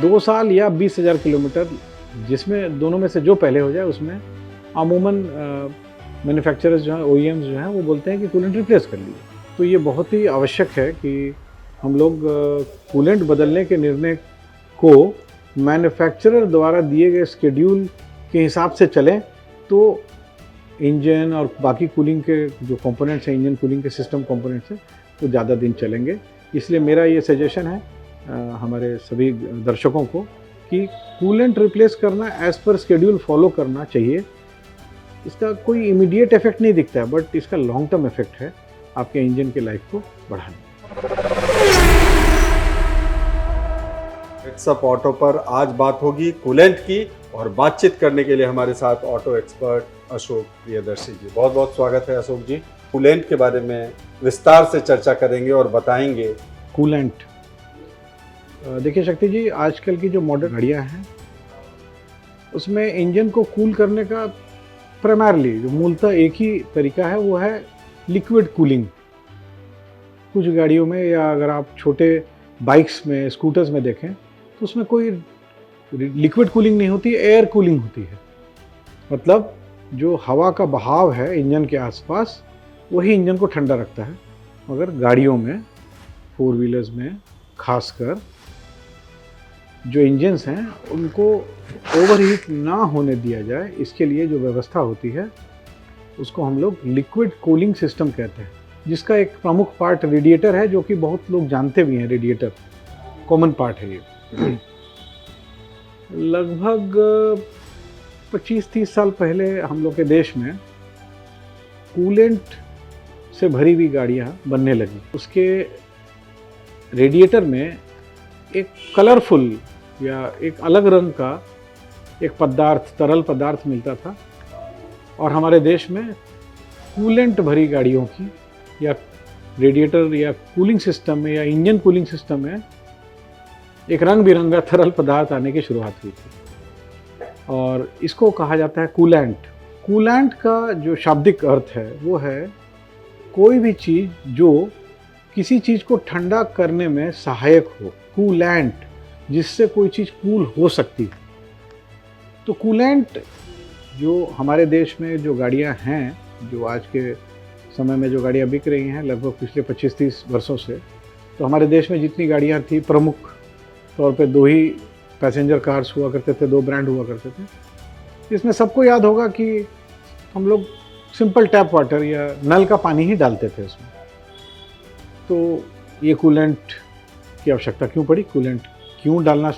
2 साल या 20,000 किलोमीटर, जिसमें दोनों में से जो पहले हो जाए उसमें अमूमन मैन्युफैक्चरर्स जो हैं, OEMs जो हैं, वो बोलते हैं कि कूलेंट रिप्लेस कर लीजिए। तो ये बहुत ही आवश्यक है कि हम लोग कूलेंट बदलने के निर्णय को मैन्युफैक्चरर द्वारा दिए गए शेड्यूल के हिसाब से चलें, तो इंजन और बाकी कूलिंग के जो कंपोनेंट्स हैं, इंजन कूलिंग के सिस्टम कंपोनेंट्स हैं, तो ज़्यादा दिन चलेंगे। इसलिए मेरा ये सजेशन है हमारे सभी दर्शकों को कि कूलेंट रिप्लेस करना एज़ पर शेड्यूल फॉलो करना चाहिए। इसका कोई इमीडिएट इफेक्ट नहीं दिखता है, बट इसका लॉन्ग टर्म इफेक्ट है आपके इंजन की लाइफ को बढ़ाने। मिक्सअप ऑटो पर आज बात होगी कूलेंट की, और बातचीत करने के लिए हमारे साथ ऑटो एक्सपर्ट अशोक प्रियदर्शी जी। बहुत बहुत स्वागत है अशोक जी। कूलेंट के बारे में विस्तार से चर्चा करेंगे और बताएंगे। कूलेंट, देखिए शक्ति जी, आजकल की जो मॉडर्न गाड़ियाँ हैं उसमें इंजन को कूल करने का प्राइमरली जो मूलतः एक ही तरीका है, वो है लिक्विड कूलिंग। कुछ गाड़ियों में, या अगर आप छोटे बाइक्स में, स्कूटर्स में देखें, तो उसमें कोई लिक्विड कूलिंग नहीं होती, एयर कूलिंग होती है। मतलब जो हवा का बहाव है इंजन के आसपास, वही इंजन को ठंडा रखता है। मगर गाड़ियों में, 4 व्हीलर्स में खासकर, जो इंजन्स हैं उनको ओवरहीट ना होने दिया जाए, इसके लिए जो व्यवस्था होती है उसको हम लोग लिक्विड कूलिंग सिस्टम कहते हैं, जिसका एक प्रमुख पार्ट रेडिएटर है, जो कि बहुत लोग जानते भी हैं। रेडिएटर कॉमन पार्ट है ये। लगभग 25-30 साल पहले हम लोग के देश में कूलेंट से भरी हुई गाड़ियाँ बनने लगी। उसके रेडिएटर में एक कलरफुल या एक अलग रंग का एक पदार्थ, तरल पदार्थ मिलता था, और हमारे देश में कूलेंट भरी गाड़ियों की या रेडिएटर या कूलिंग सिस्टम में या इंजन कूलिंग सिस्टम में एक रंग बिरंगा तरल पदार्थ आने की शुरुआत हुई थी, और इसको कहा जाता है कूलेंट। कूलेंट का जो शाब्दिक अर्थ है वो है कोई भी चीज़ जो किसी चीज़ को ठंडा करने में सहायक हो। कूलेंट, जिससे कोई चीज़ कूल हो सकती है। तो कूलेंट जो हमारे देश में जो गाड़ियां हैं, जो आज के समय में जो गाड़ियां बिक रही हैं लगभग पिछले 25-30 वर्षों से, तो हमारे देश में जितनी गाड़ियां थी, प्रमुख तौर पे 2 ही पैसेंजर कार्स हुआ करते थे, 2 ब्रांड हुआ करते थे। इसमें सबको याद होगा कि हम लोग सिंपल टैप वाटर या नल का पानी ही डालते थे उसमें। तो ये कूलेंट की आवश्यकता क्यों पड़ी, कूलेंट क्यों डालना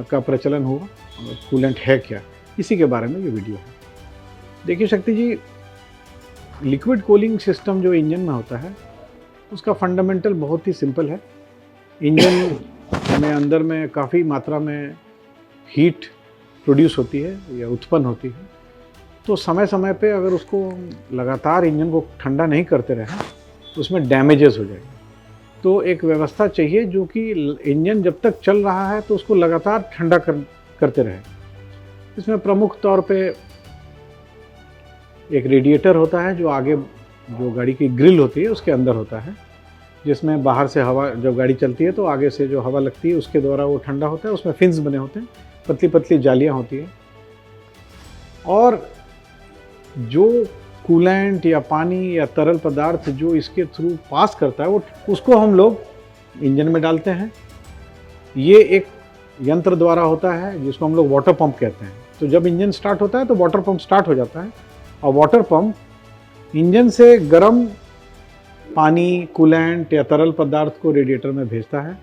का प्रचलन हुआ, और कूलेंट है क्या, इसी के बारे में ये वीडियो है। देखिए शक्ति जी, लिक्विड कूलिंग सिस्टम जो इंजन में होता है उसका फंडामेंटल बहुत ही सिंपल है। इंजन में अंदर में काफ़ी मात्रा में हीट प्रोड्यूस होती है या उत्पन्न होती है, तो समय समय पे अगर उसको लगातार इंजन को ठंडा नहीं करते रहें तो उसमें डैमेजेस हो जाएंगे। तो एक व्यवस्था चाहिए जो कि इंजन जब तक चल रहा है तो उसको लगातार ठंडा करते रहे। इसमें प्रमुख तौर पे एक रेडिएटर होता है, जो आगे जो गाड़ी की ग्रिल होती है उसके अंदर होता है, जिसमें बाहर से हवा, जब गाड़ी चलती है तो आगे से जो हवा लगती है उसके द्वारा वो ठंडा होता है। उसमें फिन्स बने होते हैं, पतली पतली जालियाँ होती हैं, और जो कूलेंट या पानी या तरल पदार्थ जो इसके थ्रू पास करता है, वो उसको हम लोग इंजन में डालते हैं। ये एक यंत्र द्वारा होता है जिसको हम लोग वाटर पंप कहते हैं। तो जब इंजन स्टार्ट होता है तो वाटर पंप स्टार्ट हो जाता है, और वाटर पंप इंजन से गर्म पानी, कूलेंट या तरल पदार्थ को रेडिएटर में भेजता है।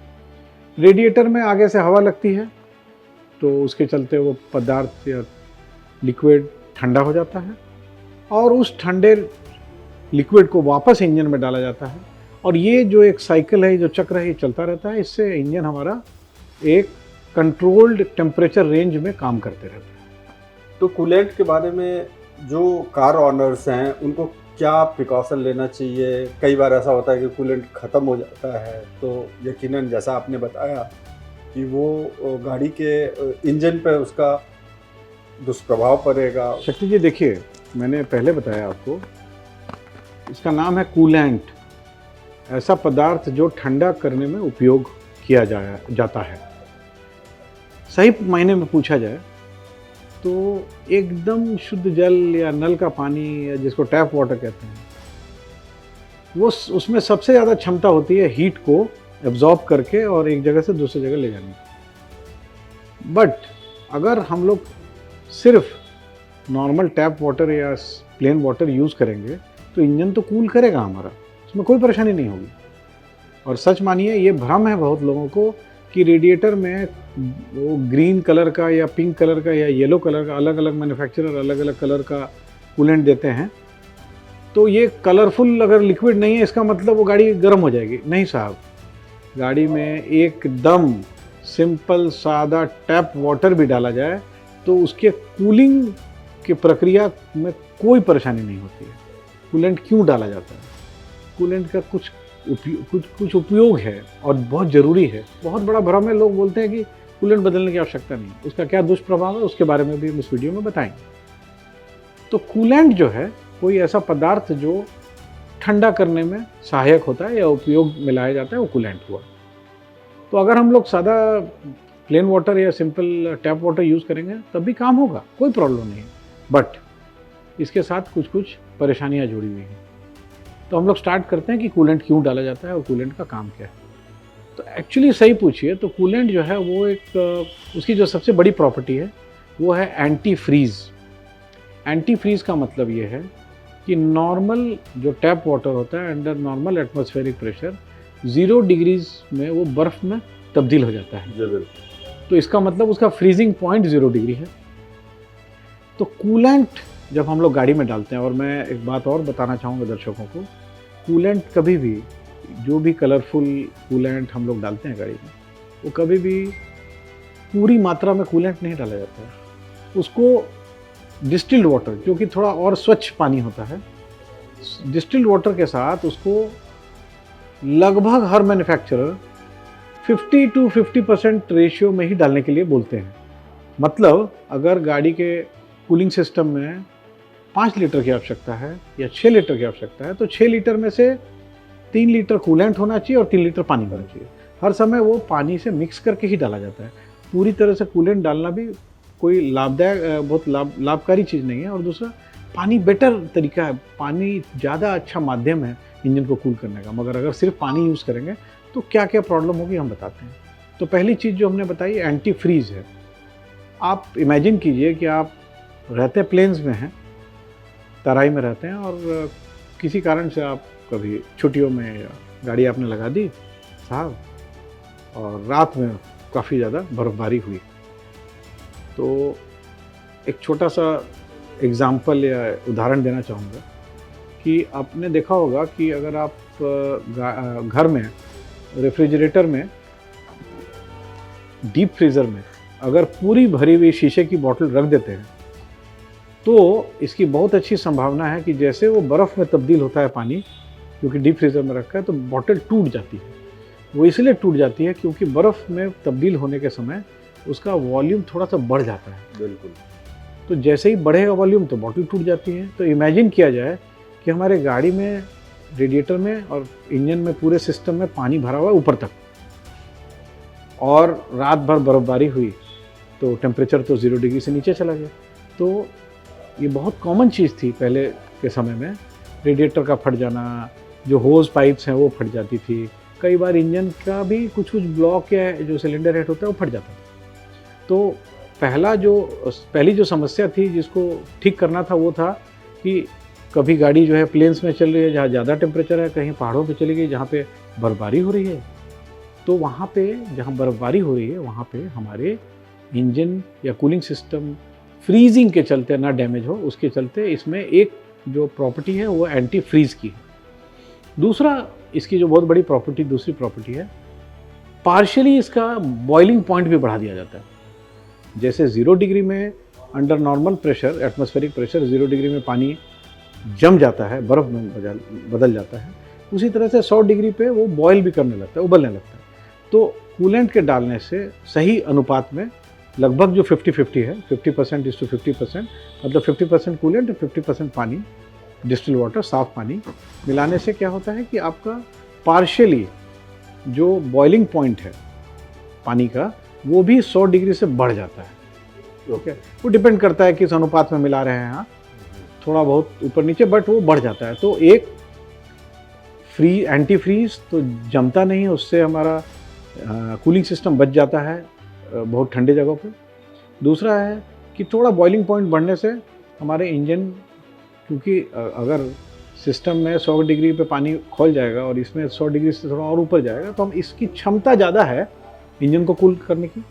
रेडिएटर में आगे से हवा लगती है, तो उसके चलते वो पदार्थ या लिक्विड ठंडा हो जाता है, और उस ठंडे लिक्विड को वापस इंजन में डाला जाता है। और ये जो एक साइकिल है, जो चक्र है, ये चलता रहता है। इससे इंजन हमारा एक कंट्रोल्ड टेम्परेचर रेंज में काम करते रहता है। तो कूलेंट के बारे में जो कार ऑनर्स हैं उनको क्या प्रिकॉशन लेना चाहिए? कई बार ऐसा होता है कि कूलेंट ख़त्म हो जाता है, तो यकीनन जैसा आपने बताया कि वो गाड़ी के इंजन पे उसका दुष्प्रभाव पड़ेगा। शक्ति जी, देखिए, मैंने पहले बताया आपको, इसका नाम है कूलेंट। ऐसा पदार्थ जो ठंडा करने में उपयोग किया जाता है। सही मायने में पूछा जाए तो एकदम शुद्ध जल या नल का पानी या जिसको टैप वाटर कहते हैं, वो उसमें सबसे ज़्यादा क्षमता होती है हीट को एब्जॉर्ब करके और एक जगह से दूसरी जगह ले जाने की। बट अगर हम लोग सिर्फ नॉर्मल टैप वाटर या प्लेन वाटर यूज़ करेंगे तो इंजन तो कूल करेगा हमारा, उसमें कोई परेशानी नहीं होगी। और सच मानिए ये भ्रम है बहुत लोगों को कि रेडिएटर में वो ग्रीन कलर का या पिंक कलर का या येलो कलर का, अलग अलग मैन्युफैक्चरर अलग अलग कलर का कूलेंट देते हैं, तो ये कलरफुल अगर लिक्विड नहीं है इसका मतलब वो गाड़ी गर्म हो जाएगी। नहीं साहब, गाड़ी में एकदम सिंपल सादा टैप वाटर भी डाला जाए तो उसके कूलिंग की प्रक्रिया में कोई परेशानी नहीं होती है। कूलेंट क्यों डाला जाता है? कूलेंट का कुछ उपयोग है और बहुत ज़रूरी है। बहुत बड़ा भ्रम है, लोग बोलते हैं कि कूलेंट बदलने की आवश्यकता नहीं, उसका क्या दुष्प्रभाव है उसके बारे में भी हम इस वीडियो में बताएंगे। तो कूलेंट जो है कोई ऐसा पदार्थ जो ठंडा करने में सहायक होता है या उपयोग में लाया जाता है, वो कूलेंट हुआ। तो अगर हम लोग सादा प्लेन वाटर या सिंपल टैप वाटर यूज़ करेंगे तब भी काम होगा, कोई प्रॉब्लम नहीं है, बट इसके साथ कुछ कुछ परेशानियाँ जुड़ी हुई हैं। तो हम लोग स्टार्ट करते हैं कि कूलेंट क्यों डाला जाता है और कूलेंट का काम क्या है। तो एक्चुअली सही पूछिए तो कूलेंट जो है वो एक उसकी जो सबसे बड़ी प्रॉपर्टी है वो है एंटी फ्रीज़। एंटी फ्रीज़ का मतलब ये है कि नॉर्मल जो टैप वाटर होता है under normal atmospheric pressure 0 degrees में वो बर्फ़ में तब्दील हो जाता है। तो इसका मतलब उसका फ्रीजिंग पॉइंट 0 डिग्री है। तो कूलेंट जब हम लोग गाड़ी में डालते हैं, और मैं एक बात और बताना चाहूँगा दर्शकों को, कूलेंट कभी भी, जो भी कलरफुल कूलेंट हम लोग डालते हैं गाड़ी में, वो कभी भी पूरी मात्रा में कूलेंट नहीं डाला जाता है। उसको डिस्टिल्ड वाटर, जो कि थोड़ा और स्वच्छ पानी होता है, डिस्टिल्ड वाटर के साथ उसको लगभग हर मैन्युफैक्चरर 50 to 50% रेशियो में ही डालने के लिए बोलते हैं। मतलब अगर गाड़ी के कूलिंग सिस्टम में 5 लीटर की आवश्यकता है या 6 लीटर की आवश्यकता है तो 6 लीटर में से 3 लीटर कूलेंट होना चाहिए और 3 लीटर पानी होना चाहिए। हर समय वो पानी से मिक्स करके ही डाला जाता है। पूरी तरह से कूलेंट डालना भी कोई लाभदायक, बहुत लाभकारी चीज़ नहीं है। और दूसरा, पानी बेटर तरीका है, पानी ज़्यादा अच्छा माध्यम है इंजन को कूल करने का। मगर अगर सिर्फ पानी यूज़ करेंगे तो क्या क्या प्रॉब्लम होगी हम बताते हैं। तो पहली चीज़ जो हमने बताई एंटी फ्रीज़ है। आप इमेजिन कीजिए कि आप रहते प्लेन्स में हैं, तराई में रहते हैं और किसी कारण से आप कभी छुट्टियों में गाड़ी आपने लगा दी साहब, और रात में काफ़ी ज़्यादा बर्फ़बारी हुई। तो एक छोटा सा एग्ज़ाम्पल या उदाहरण देना चाहूँगा कि आपने देखा होगा कि अगर आप घर में रेफ्रिजरेटर में, डीप फ्रीज़र में अगर पूरी भरी हुई शीशे की बोतल रख देते हैं तो इसकी बहुत अच्छी संभावना है कि जैसे वो बर्फ़ में तब्दील होता है पानी, क्योंकि डीप फ्रीज़र में रखा है, तो बोतल टूट जाती है। वो इसलिए टूट जाती है क्योंकि बर्फ़ में तब्दील होने के समय उसका वॉल्यूम थोड़ा सा बढ़ जाता है। बिल्कुल। तो जैसे ही बढ़ेगा वॉल्यूम तो बोतल टूट जाती है। तो इमेजिन किया जाए कि हमारे गाड़ी में, रेडिएटर में और इंजन में, पूरे सिस्टम में पानी भरा हुआ है ऊपर तक, और रात भर बर्फ़बारी हुई तो टेम्परेचर तो 0 डिग्री से नीचे चला गया। तो ये बहुत कॉमन चीज़ थी पहले के समय में, रेडिएटर का फट जाना, जो होज़ पाइप्स हैं वो फट जाती थी, कई बार इंजन का भी कुछ ब्लॉक या जो सिलेंडर हेड होता है वो फट जाता था। तो पहली जो समस्या थी जिसको ठीक करना था वो था कि कभी गाड़ी जो है प्लेन्स में चल रही है जहाँ ज़्यादा टेम्परेचर है, कहीं पहाड़ों पे चली गई जहाँ पे बर्फ़बारी हो रही है, तो वहाँ पे जहाँ बर्फ़बारी हो रही है वहाँ पे हमारे इंजन या कूलिंग सिस्टम फ्रीजिंग के चलते ना डैमेज हो, उसके चलते इसमें एक जो प्रॉपर्टी है वो एंटी फ्रीज़ की है। दूसरा, इसकी जो बहुत बड़ी प्रॉपर्टी, दूसरी प्रॉपर्टी है, पार्शियली इसका बॉइलिंग पॉइंट भी बढ़ा दिया जाता है। जैसे 0 डिग्री में under normal pressure, atmospheric pressure 0 degree में पानी जम जाता है, बर्फ़ में बदल जाता है, उसी तरह से 100 डिग्री पे वो बॉयल भी करने लगता है, उबलने लगता है। तो कूलेंट के डालने से सही अनुपात में लगभग जो 50-50 है, 50% इस टू 50%, मतलब 50% कूलेंट और 50% पानी, डिस्टिल वाटर, साफ पानी मिलाने से क्या होता है कि आपका पार्शियली जो बॉइलिंग पॉइंट है पानी का वो भी 100 डिग्री से बढ़ जाता है। ओके, वो डिपेंड करता है किस अनुपात में मिला रहे हैं आप, थोड़ा बहुत ऊपर नीचे, बट वो बढ़ जाता है। तो एक एंटी फ्रीज तो जमता नहीं है, उससे हमारा कूलिंग सिस्टम बच जाता है बहुत ठंडे जगहों पे। दूसरा है कि थोड़ा बॉइलिंग पॉइंट बढ़ने से हमारे इंजन, क्योंकि अगर सिस्टम में 100 डिग्री पे पानी खौल जाएगा और इसमें 100 डिग्री से थोड़ा और ऊपर जाएगा, तो हम इसकी क्षमता ज़्यादा है इंजन को कूल करने की।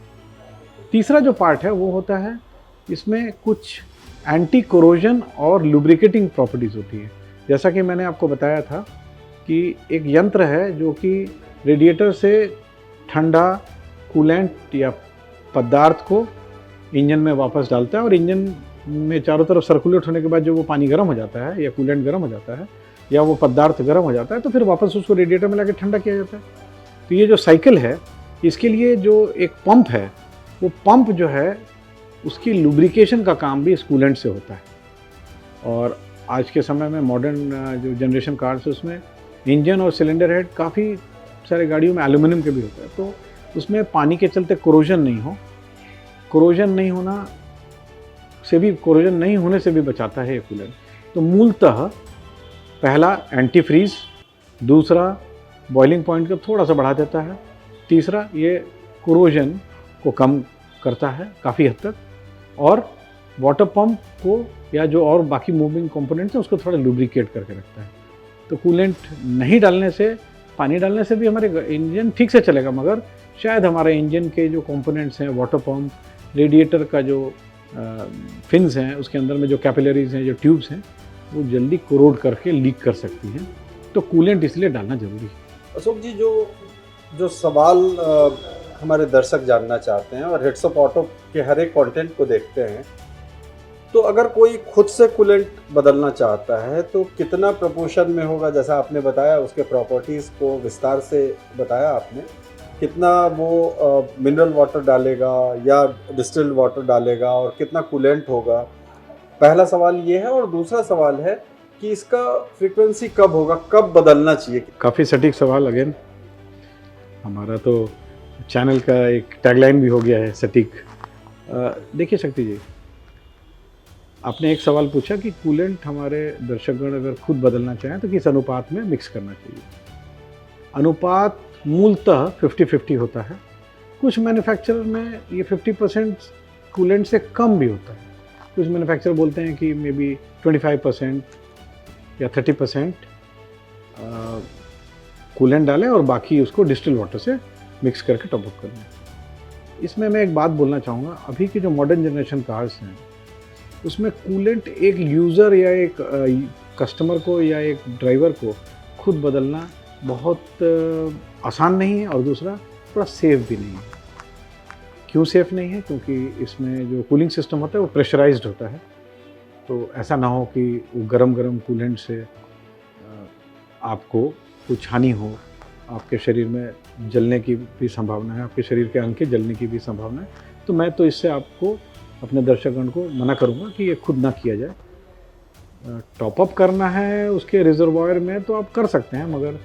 तीसरा जो पार्ट है वो होता है, इसमें कुछ एंटी कोरोजन और लुब्रिकेटिंग प्रॉपर्टीज़ होती है। जैसा कि मैंने आपको बताया था कि एक यंत्र है जो कि रेडिएटर से ठंडा कूलेंट या पदार्थ को इंजन में वापस डालता है, और इंजन में चारों तरफ सर्कुलेट होने के बाद जो वो पानी गर्म हो जाता है या कूलेंट गर्म हो जाता है या वो पदार्थ गर्म हो जाता है, तो फिर वापस उसको रेडिएटर में लाके ठंडा किया जाता है। तो ये जो साइकिल है, इसके लिए जो एक पंप है, वो पंप जो है उसकी लुब्रिकेशन का काम भी इस कूलेंट से होता है। और आज के समय में मॉडर्न जो जनरेशन कार्स है उसमें इंजन और सिलेंडर हेड काफ़ी सारे गाड़ियों में एल्यूमिनियम के भी होता है, तो उसमें पानी के चलते कोरोजन नहीं होने से भी बचाता है ये कूलेंट। तो मूलतः पहला एंटी फ्रीज, दूसरा बॉइलिंग पॉइंट को थोड़ा सा बढ़ा देता है, तीसरा ये कोरोजन को कम करता है काफ़ी हद तक, और वाटर पंप को या जो और बाकी मूविंग कंपोनेंट्स हैं उसको थोड़ा लुब्रिकेट करके रखता है। तो कूलेंट नहीं डालने से, पानी डालने से भी हमारे इंजन ठीक से चलेगा, मगर शायद हमारे इंजन के जो कंपोनेंट्स हैं, वाटर पंप, रेडिएटर का जो फिन्स हैं, उसके अंदर में जो कैपिलरीज हैं, जो ट्यूब्स हैं, वो जल्दी कोरोड करके लीक कर सकती हैं। तो कूलेंट इसलिए डालना ज़रूरी है। अशोक जी, जो सवाल हमारे दर्शक जानना चाहते हैं और हेड्स अप ऑटो के हर एक कंटेंट को देखते हैं, तो अगर कोई खुद से कूलेंट बदलना चाहता है तो कितना प्रपोर्शन में होगा? जैसा आपने बताया, उसके प्रॉपर्टीज़ को विस्तार से बताया आपने, कितना वो मिनरल वाटर डालेगा या डिस्टिल्ड वाटर डालेगा और कितना कूलेंट होगा, पहला सवाल ये है। और दूसरा सवाल है कि इसका फ्रीक्वेंसी कब होगा, कब बदलना चाहिए? काफ़ी सटीक सवाल। अगेन हमारा तो चैनल का एक टैगलाइन भी हो गया है, सटीक। देखिए शक्ति जी, आपने एक सवाल पूछा कि कूलेंट हमारे दर्शकगण अगर खुद बदलना चाहें तो किस अनुपात में मिक्स करना चाहिए। अनुपात मूलतः 50-50 होता है। कुछ मैन्युफैक्चरर में ये 50% कूलेंट से कम भी होता है। कुछ मैन्युफैक्चरर बोलते हैं कि मे बी 25% या 30% कूलेंट डालें और बाकी उसको डिस्टिल वाटर से मिक्स करके टॉप अप करें। इसमें मैं एक बात बोलना चाहूँगा, अभी की जो मॉडर्न जनरेशन कार्स हैं उसमें कूलेंट एक यूज़र या एक कस्टमर को या एक ड्राइवर को खुद बदलना बहुत आसान नहीं है, और दूसरा थोड़ा सेफ़ भी नहीं है। क्यों सेफ़ नहीं है? क्योंकि इसमें जो कूलिंग सिस्टम होता है वो प्रेशराइज्ड होता है, तो ऐसा ना हो कि वो गरम कूलेंट से आपको कुछ हानि हो, आपके शरीर में जलने की भी संभावना है, आपके शरीर के अंग के जलने की भी संभावना है। तो मैं तो इससे आपको, अपने दर्शकगण को मना करूंगा कि ये खुद ना किया जाए। टॉप अप करना है उसके रिजर्वायर में तो आप कर सकते हैं, मगर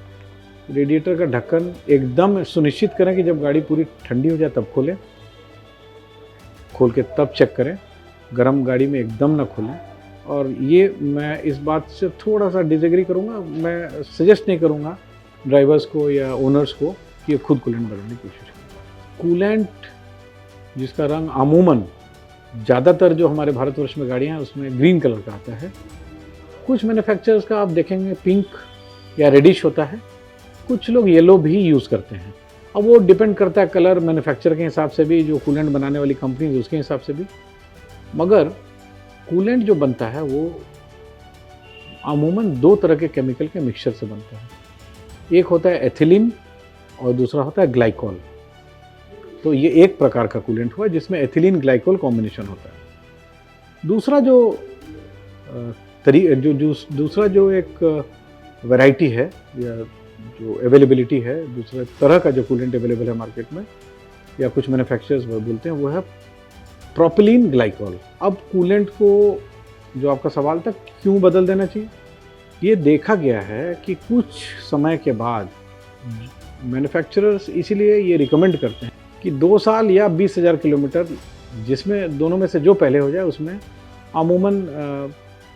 रेडिएटर का ढक्कन एकदम सुनिश्चित करें कि जब गाड़ी पूरी ठंडी हो जाए तब खोलें, खोल के तब चेक करें, गरम गाड़ी में एकदम ना खोलें। और ये मैं इस बात से थोड़ा सा डिसएग्री करूँगा, मैं सजेस्ट नहीं करूँगा ड्राइवर्स को या ओनर्स को कि ये खुद कूलेंट बदलने की कोशिश करें। कूलेंट जिसका रंग अमूमन ज़्यादातर जो हमारे भारतवर्ष में गाड़ियाँ हैं उसमें ग्रीन कलर का आता है, कुछ मैन्युफैक्चरर्स का आप देखेंगे पिंक या रेडिश होता है, कुछ लोग येलो भी यूज़ करते हैं। अब वो डिपेंड करता है कलर मैन्युफैक्चर के हिसाब से भी, जो कूलेंट बनाने वाली कंपनी उसके हिसाब से भी। मगर कूलेंट जो बनता है वो अमूमन 2 तरह के केमिकल के मिक्सचर से बनता है। एक होता है एथिलीन और दूसरा होता है ग्लाइकॉल। तो ये एक प्रकार का कूलेंट हुआ जिसमें एथिलीन ग्लाइकॉल कॉम्बिनेशन होता है। दूसरा जो एक वैरायटी है या जो अवेलेबिलिटी है, दूसरे तरह का जो कूलेंट अवेलेबल है मार्केट में या कुछ मैन्युफैक्चरर्स बोलते हैं, वो है प्रोपिलीन ग्लाइकॉल। अब कूलेंट को, जो आपका सवाल था क्यों बदल देना चाहिए, ये देखा गया है कि कुछ समय के बाद मैन्युफैक्चरर्स इसीलिए ये रिकमेंड करते हैं कि 2 साल या 20,000 किलोमीटर, जिसमें दोनों में से जो पहले हो जाए उसमें अमूमन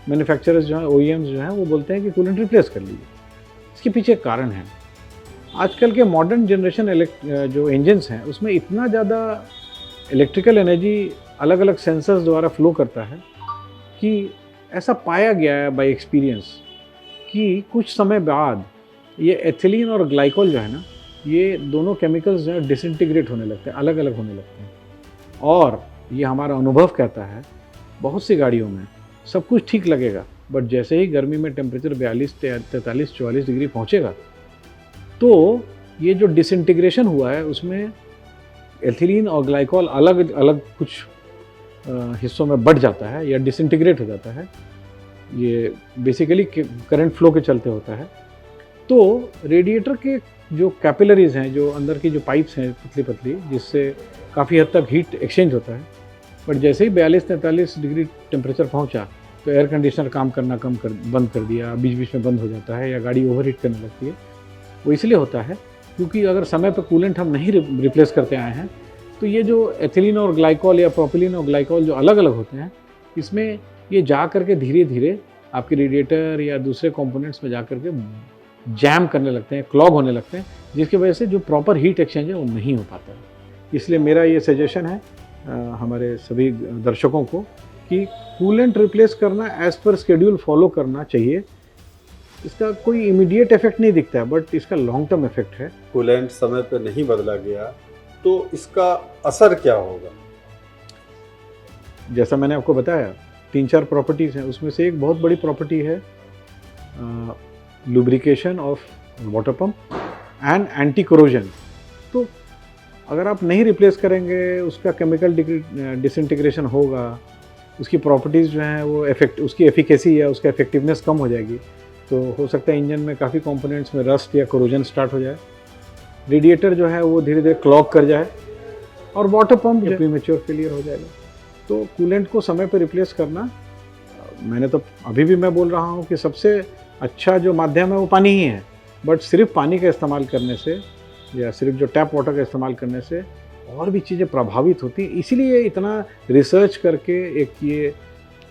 मैन्युफैक्चरर्स जो हैं, ओईएम्स जो हैं, वो बोलते हैं कि कूलेंट रिप्लेस कर लीजिए। इसके पीछे एक कारण है, आजकल के मॉडर्न जनरेशन जो इंजन्स हैं उसमें इतना ज़्यादा इलेक्ट्रिकल एनर्जी अलग अलग सेंसर्स द्वारा फ्लो करता है कि ऐसा पाया गया है बाय एक्सपीरियंस कि कुछ समय बाद ये एथिलीन और ग्लाइकोल जो है ना, ये दोनों केमिकल्स जो है डिसइंटीग्रेट होने लगते हैं, अलग अलग होने लगते हैं। और ये हमारा अनुभव कहता है, बहुत सी गाड़ियों में सब कुछ ठीक लगेगा, बट जैसे ही गर्मी में टेम्परेचर 42, 43, 44 डिग्री पहुँचेगा तो ये जो डिसइंटीग्रेशन हुआ है उसमें एथिलीन और ग्लाइकोल अलग अलग कुछ हिस्सों में बढ़ जाता है या डिसइंटीग्रेट हो जाता है। ये बेसिकली करंट फ्लो के चलते होता है। तो रेडिएटर के जो कैपिलरीज हैं, जो अंदर की जो पाइप्स हैं पतली पतली, जिससे काफ़ी हद तक हीट एक्सचेंज होता है, बट जैसे ही 42-43 डिग्री टेम्परेचर पहुंचा तो एयर कंडीशनर काम करना बंद कर दिया, बीच बीच में बंद हो जाता है या गाड़ी ओवरहीट करने लगती है। वो इसलिए होता है क्योंकि अगर समय पर कूलेंट हम नहीं रिप्लेस करते आए हैं तो ये जो एथिलीन और ग्लाइकोल या प्रोपिलीन और ग्लाइकोल जो अलग अलग होते हैं, इसमें ये जा करके धीरे धीरे आपके रेडिएटर या दूसरे कंपोनेंट्स में जा करके जैम करने लगते हैं, क्लॉग होने लगते हैं, जिसकी वजह से जो प्रॉपर हीट एक्सचेंज है वो नहीं हो पाता है। इसलिए मेरा ये सजेशन है हमारे सभी दर्शकों को कि कूलेंट रिप्लेस करना एज पर शेड्यूल फॉलो करना चाहिए। इसका कोई इमीडिएट इफेक्ट नहीं दिखता है, बट इसका लॉन्ग टर्म इफेक्ट है। कूलेंट समय पर नहीं बदला गया तो इसका असर क्या होगा? जैसा मैंने आपको बताया 3-4 प्रॉपर्टीज़ हैं, उसमें से एक बहुत बड़ी प्रॉपर्टी है lubrication of water pump and anti corrosion. तो अगर आप नहीं रिप्लेस करेंगे, उसका केमिकल डिसइंटीग्रेशन होगा, उसकी प्रॉपर्टीज़ जो हैं वो उसकी एफिकेसी या उसका इफेक्टिवनेस कम हो जाएगी। तो हो सकता है इंजन में काफ़ी कंपोनेंट्स में रस्ट या कोरोजन स्टार्ट हो जाए, रेडिएटर जो है वो धीरे धीरे क्लॉग कर जाए और वाटर पंप जो प्रीमेच्योर फेलियर हो जाएगा। तो कूलेंट को समय पर रिप्लेस करना, मैंने तो अभी भी मैं बोल रहा हूँ कि सबसे अच्छा जो माध्यम है वो पानी ही है, बट सिर्फ पानी का इस्तेमाल करने से या सिर्फ जो टैप वाटर का इस्तेमाल करने से और भी चीज़ें प्रभावित होती हैं। इसीलिए इतना रिसर्च करके एक ये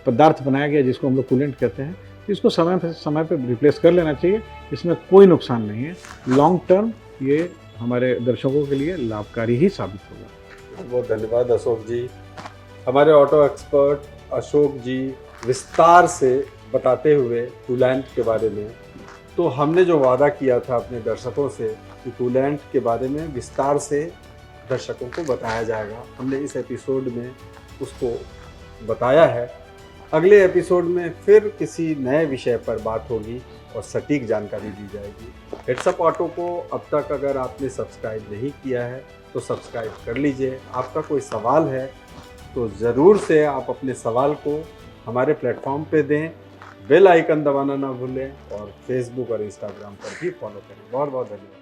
पदार्थ बनाया गया जिसको हम लोग कूलेंट कहते हैं। तो इसको समय पे रिप्लेस कर लेना चाहिए, इसमें कोई नुकसान नहीं है। लॉन्ग टर्म ये हमारे दर्शकों के लिए लाभकारी ही साबित होगा। बहुत धन्यवाद अशोक जी। हमारे ऑटो एक्सपर्ट अशोक जी विस्तार से बताते हुए कूलेंट के बारे में। तो हमने जो वादा किया था अपने दर्शकों से कि कूलेंट के बारे में विस्तार से दर्शकों को बताया जाएगा, हमने इस एपिसोड में उसको बताया है। अगले एपिसोड में फिर किसी नए विषय पर बात होगी और सटीक जानकारी दी जाएगी। हेड्सअप ऑटो को अब तक अगर आपने सब्सक्राइब नहीं किया है तो सब्सक्राइब कर लीजिए। आपका कोई सवाल है तो ज़रूर से आप अपने सवाल को हमारे प्लेटफॉर्म पे दें। बेल आइकन दबाना ना भूलें और फेसबुक और इंस्टाग्राम पर भी फॉलो करें। बहुत बहुत धन्यवाद।